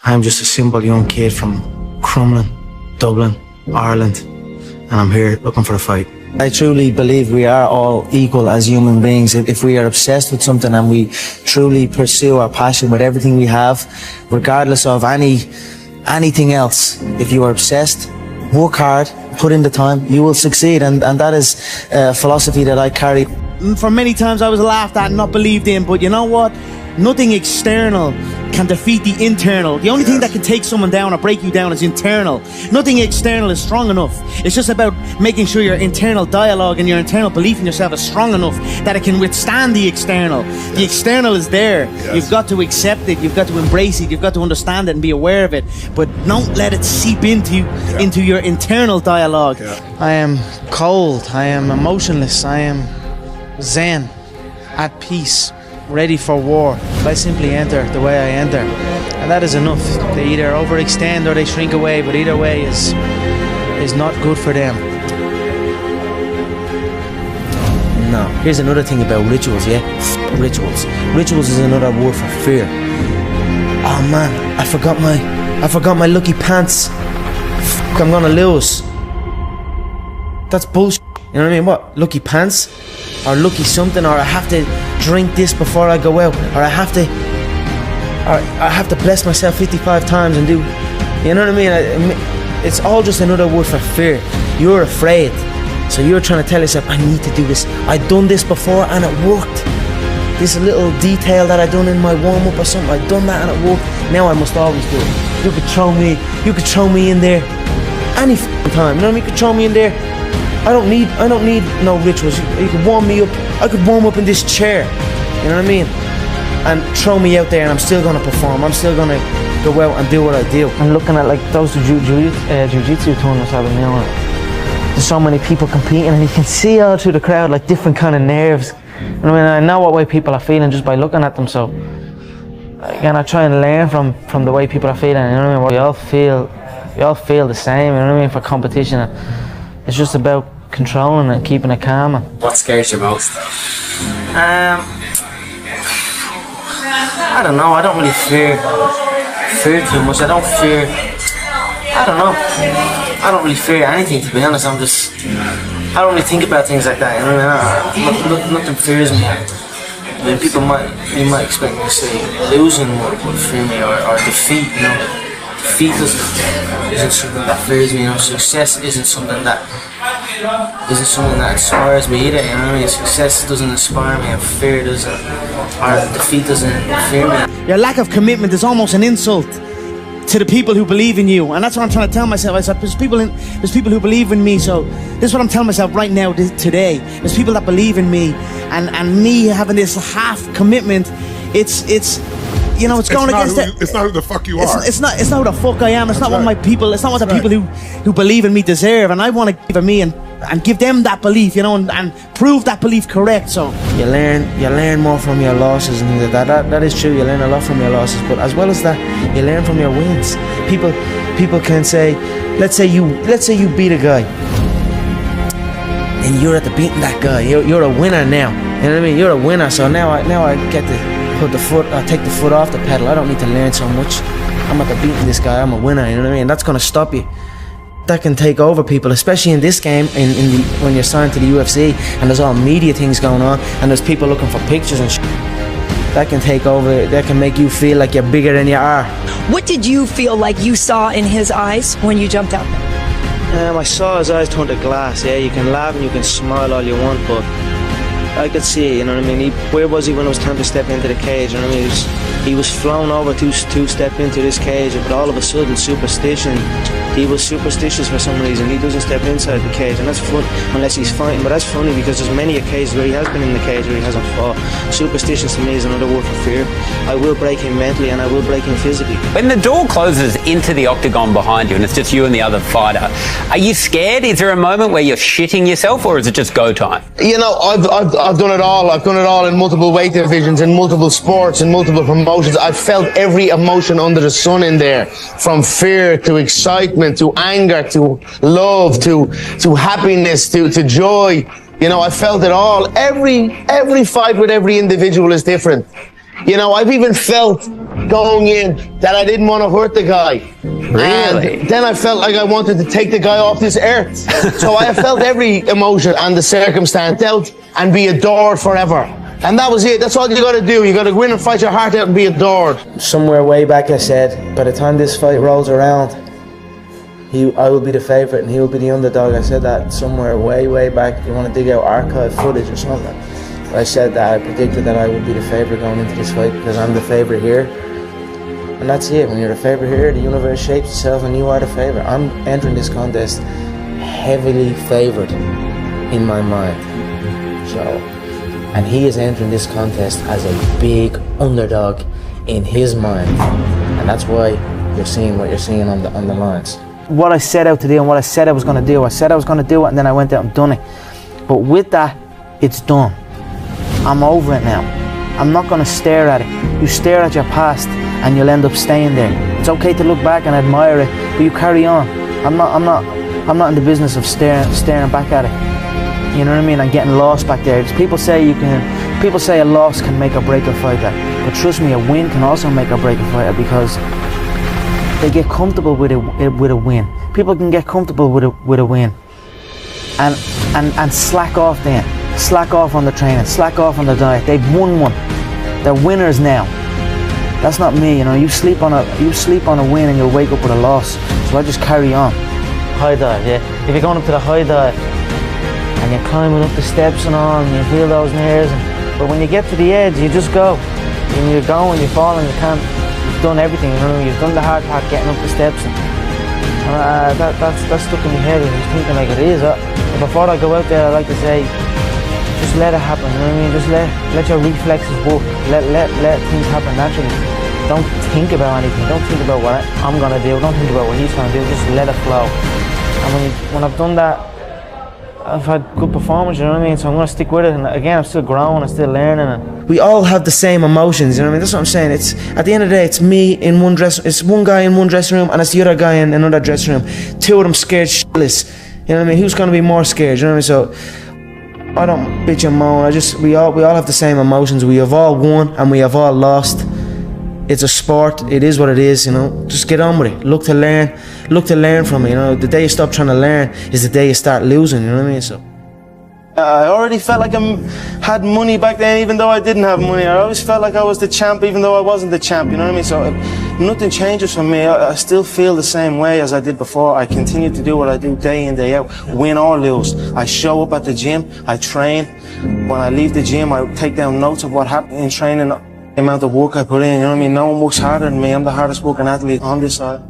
I'm just a simple young kid from Crumlin, Dublin, Ireland, and I'm here looking for a fight. I truly believe we are all equal as human beings. If we are obsessed with something and we truly pursue our passion with everything we have, regardless of anything else, if you are obsessed, work hard, put in the time, you will succeed, and that is a philosophy that I carry. For many times I was laughed at and not believed in, but you know what? Nothing external can defeat the internal. The only thing that can take someone down or break you down is internal. Nothing external is strong enough. It's just about making sure your internal dialogue and your internal belief in yourself is strong enough that it can withstand the external. The external is there. You've got to accept it. You've got to embrace it. You've got to understand it and be aware of it. But don't let it seep into your internal dialogue. I am cold. I am emotionless. I am zen, at peace, ready for war. I simply enter the way I enter, and that is enough. They either overextend or they shrink away, but either way is not good for them. No. Here's another thing about rituals, rituals. Rituals is another word for fear. Oh man, I forgot my lucky pants. I'm gonna lose. That's bullshit. You know what I mean? What? Lucky pants? Or lucky something? Or I have to drink this before I go out? Or I have to bless myself 55 times and do... You know what I mean? It's all just another word for fear. You're afraid. So you're trying to tell yourself, I need to do this. I've done this before and it worked. This little detail that I done in my warm-up or something, I've done that and it worked. Now I must always do it. You could throw me in there any time. You know what I mean? You could throw me in there. I don't need no rituals. You could warm me up. I could warm up in this chair. You know what I mean? And throw me out there and I'm still gonna perform. I'm still gonna go out and do what I do. I'm looking at like those jiu-jitsu tournaments I've been doing. There's so many people competing and you can see all through the crowd like different kind of nerves. I mean, I know what way people are feeling just by looking at them, so again I try and learn from the way people are feeling, you know what I mean? We all feel the same, you know what I mean, for competition. It's just about controlling it, keeping it calm. What scares you most? I don't know, I don't really fear too much. I don't really fear anything, to be honest. I don't really think about things like that, you know? Nothing fears me. I mean, you might expect me to say losing would fear me, or defeat, you know? Defeat isn't something that fears me, you know? Success isn't something that inspires me either, you know what I mean? Success doesn't inspire me, and fear doesn't, or defeat doesn't fear me. Your lack of commitment is almost an insult to the people who believe in you, and that's what I'm trying to tell myself. I said, there's people who believe in me, so this is what I'm telling myself right now, today. There's people that believe in me, and me having this half commitment, it's you know, it's going against it. It's not who the fuck you are. It's not who the fuck I am. It's not what my people. It's not what the people who believe in me deserve. And I want to give me and give them that belief, you know, and prove that belief correct. So you learn more from your losses, and that is true. You learn a lot from your losses, but as well as that, you learn from your wins. People can say, let's say you beat a guy, and you're at the beating that guy. You're a winner now. You know what I mean? You're a winner. So now I get to take the foot off the pedal. I don't need to learn so much. I'm at the beating this guy. I'm a winner. You know what I mean? That's gonna stop you. That can take over people, especially in this game. When you're signed to the UFC and there's all media things going on and there's people looking for pictures and shit. That can take over. That can make you feel like you're bigger than you are. What did you feel like you saw in his eyes when you jumped out there? I saw his eyes turn to glass. Yeah, you can laugh and you can smile all you want, but I could see it, you know what I mean? Where was he when it was time to step into the cage? You know what I mean? He was flown over to step into this cage, but all of a sudden, superstition. He was superstitious for some reason. He doesn't step inside the cage, and that's fun unless he's fighting. But that's funny because there's many occasions where he has been in the cage where he hasn't fought. Superstitious to me is another word for fear. I will break him mentally and I will break him physically. When the door closes into the octagon behind you and it's just you and the other fighter, are you scared? Is there a moment where you're shitting yourself, or is it just go time? You know, I've done it all. I've done it all in multiple weight divisions, in multiple sports, in multiple promotions. I've felt every emotion under the sun in there, from fear to excitement to anger to love to happiness to joy. You know, I felt it all. Every fight with every individual is different. You know, I've even felt going in that I didn't want to hurt the guy. Really? And then I felt like I wanted to take the guy off this earth. So I have felt every emotion and the circumstance dealt and be adored forever. And that was it. That's all you got to do. You got to go in and fight your heart out and be adored. Somewhere way back I said, by the time this fight rolls around, I will be the favourite and he will be the underdog. I said that somewhere way back. You want to dig out archive footage or something. I said that, I predicted that I would be the favourite going into this fight because I'm the favourite here. And that's it. When you're the favourite here, the universe shapes itself and you are the favourite. I'm entering this contest heavily favoured in my mind. So, and he is entering this contest as a big underdog in his mind. And that's why you're seeing what you're seeing on the lines. What I set out to do and what I said I was going to do. I said I was going to do it and then I went out and done it. But with that, it's done. I'm over it now. I'm not going to stare at it. You stare at your past and you'll end up staying there. It's okay to look back and admire it, but you carry on. I'm not in the business of staring back at it. You know what I mean? And getting lost back there. People say a loss can make or break a fighter, but trust me, a win can also make or break a fighter because they get comfortable with a win. People can get comfortable with a win, and slack off then. Slack off on the training, slack off on the diet. They've won one. They're winners now. That's not me, you know. You sleep on a win and you'll wake up with a loss. So I just carry on. High dive, yeah. If you're going up to the high dive and you're climbing up the steps and all, and you feel those nerves, but when you get to the edge, you just go. And you go and you fall and you can't. You've done everything, you know. You've done the hard part, getting up the steps. And that's stuck in my head. I was thinking like it is. Before I go out there, I like to say, just let it happen, you know what I mean? Just let your reflexes work. Let things happen naturally. Don't think about anything. Don't think about what I'm gonna do. Don't think about what he's gonna do. Just let it flow. And when I've done that, I've had good performance, you know what I mean? So I'm gonna stick with it. And again, I'm still growing, I'm still learning. And we all have the same emotions, you know what I mean? That's what I'm saying. It's at the end of the day, it's me in one dress. It's one guy in one dressing room, and it's the other guy in another dressing room. Two of them scared shitless. You know what I mean? Who's gonna be more scared? You know what I mean? So I don't bitch and moan. We all have the same emotions. We have all won and we have all lost. It's a sport. It is what it is, you know. Just get on with it. Look to learn from it, you know. The day you stop trying to learn is the day you start losing, you know what I mean? So I already felt like I had money back then, even though I didn't have money. I always felt like I was the champ, even though I wasn't the champ, you know what I mean? So nothing changes for me. I still feel the same way as I did before. I continue to do what I do day in, day out, win or lose. I show up at the gym, I train. When I leave the gym, I take down notes of what happened in training, the amount of work I put in, you know what I mean? No one works harder than me. I'm the hardest working athlete on this side.